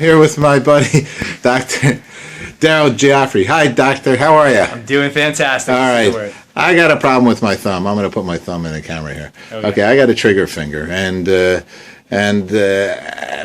Here with my buddy, Dr. Daryl Gioffre. Hi, doctor. How are you? I'm doing fantastic. All right. I got a problem with my thumb. I'm going to put my thumb in the camera here. Okay. I got a trigger finger, and I've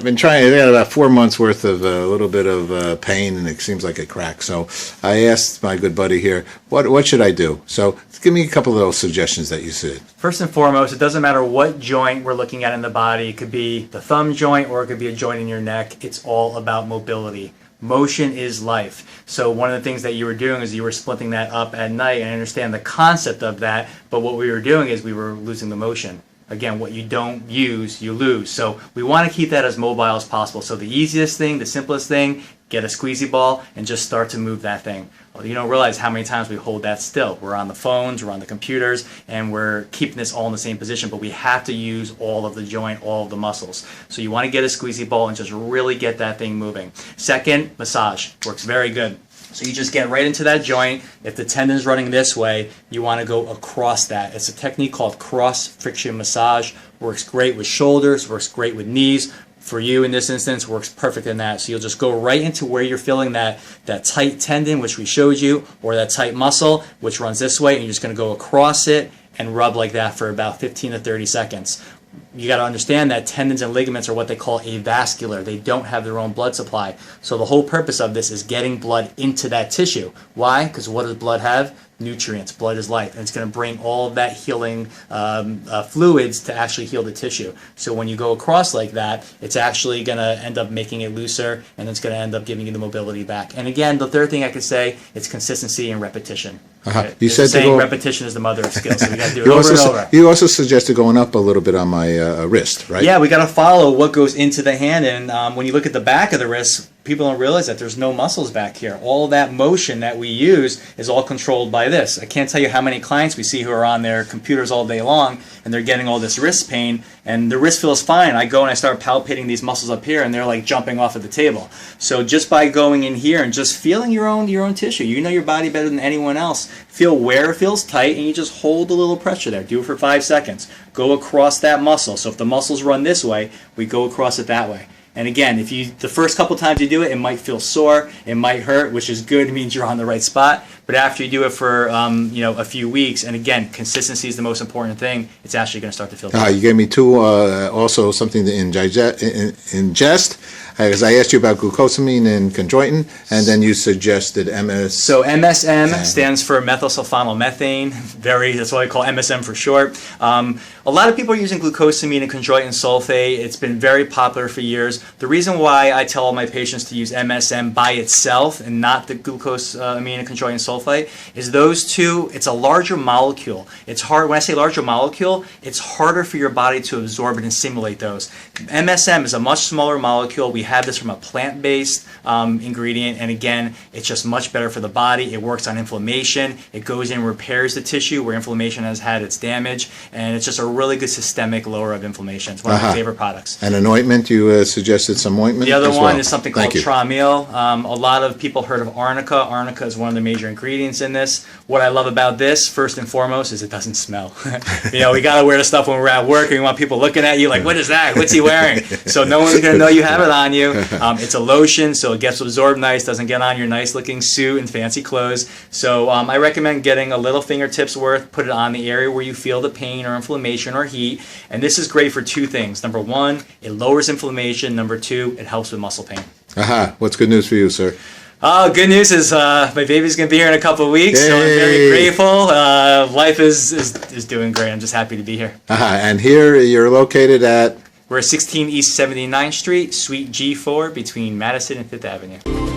been trying. I got about 4 months worth of a little bit of pain, and it seems like a crack. So I asked my good buddy here, what should I do? So give me a couple of those suggestions that you said. First and foremost, it doesn't matter what joint we're looking at in the body. It could be the thumb joint or it could be a joint in your neck. It's all about mobility. Motion is life. So one of the things that you were doing is you were splitting that up at night, and I understand the concept of that, but what we were doing is we were losing the motion. Again, what you don't use, you lose. So we want to keep that as mobile as possible. So the easiest thing, the simplest thing, get a squeezy ball and just start to move that thing. Well, you don't realize how many times we hold that still. We're on the phones, we're on the computers, and we're keeping this all in the same position, but we have to use all of the joint, all of the muscles. So you want to get a squeezy ball and just really get that thing moving. Second, massage. Works very good. So you just get right into that joint. If the tendon's running this way, you want to go across that. It's a technique called cross friction massage. Works great with shoulders, works great with knees. For you in this instance, works perfect in that. So you'll just go right into where you're feeling that tight tendon, which we showed you, or that tight muscle, which runs this way, and you're just going to go across it and rub like that for about 15 to 30 seconds. You got to understand that tendons and ligaments are what they call avascular. They don't have their own blood supply. So the whole purpose of this is getting blood into that tissue. Why? Because what does blood have? Nutrients. Blood is life, and it's going to bring all of that healing fluids to actually heal the tissue. So when you go across like that, it's actually going to end up making it looser, and it's going to end up giving you the mobility back. And again, the third thing I could say is consistency and repetition. You said saying repetition is the mother of skill, so we got to do it over and over. You also suggested going up a little bit on my wrist, right? Yeah, we got to follow what goes into the hand, and when you look at the back of the wrist, people don't realize that there's no muscles back here. All that motion that we use is all controlled by this. I can't tell you how many clients we see who are on their computers all day long and they're getting all this wrist pain, and the wrist feels fine. I go and I start palpating these muscles up here and they're like jumping off of the table. So just by going in here and just feeling your own tissue, you know your body better than anyone else. Feel where it feels tight and you just hold a little pressure there. Do it for 5 seconds. Go across that muscle. So if the muscles run this way, we go across it that way. And again, if you the first couple times you do it, it might feel sore, it might hurt, which is good, it means you're on the right spot. But after you do it for a few weeks, and again, consistency is the most important thing, it's actually going to start to feel better. You gave me two, also something to ingest, because I asked you about glucosamine and chondroitin, and then you suggested MS. So MSM stands for methylsulfonylmethane. That's what I call MSM for short. A lot of people are using glucosamine and chondroitin sulfate. It's been very popular for years. The reason why I tell all my patients to use MSM by itself and not the glucosamine and chondroitin sulfate is those two, it's a larger molecule. It's hard, when I say larger molecule, it's harder for your body to absorb it and simulate those. MSM is a much smaller molecule. We have this from a plant-based ingredient, and again, it's just much better for the body. It works on inflammation. It goes in and repairs the tissue where inflammation has had its damage, and it's just a really good systemic lower of inflammation. It's one of my favorite products. And an ointment, you suggested some ointment. The other one is something called Tramil. A lot of people heard of arnica. Arnica is one of the major ingredients in this. What I love about this, first and foremost, is it doesn't smell. We got to wear the stuff when we're at work, and we want people looking at you like, what is that? What's he wearing? So no one's going to know you have it on you. It's a lotion, so it gets absorbed nice, doesn't get on your nice looking suit and fancy clothes. So I recommend getting a little fingertips worth, put it on the area where you feel the pain or inflammation or heat. And this is great for two things. Number one, it lowers inflammation. Number two, it helps with muscle pain. What's good news for you, sir? Good news is my baby's going to be here in a couple of weeks, so I'm very grateful. Life is doing great. I'm just happy to be here. And here you're located at? We're at 16 East 79th Street, Suite G4, between Madison and 5th Avenue.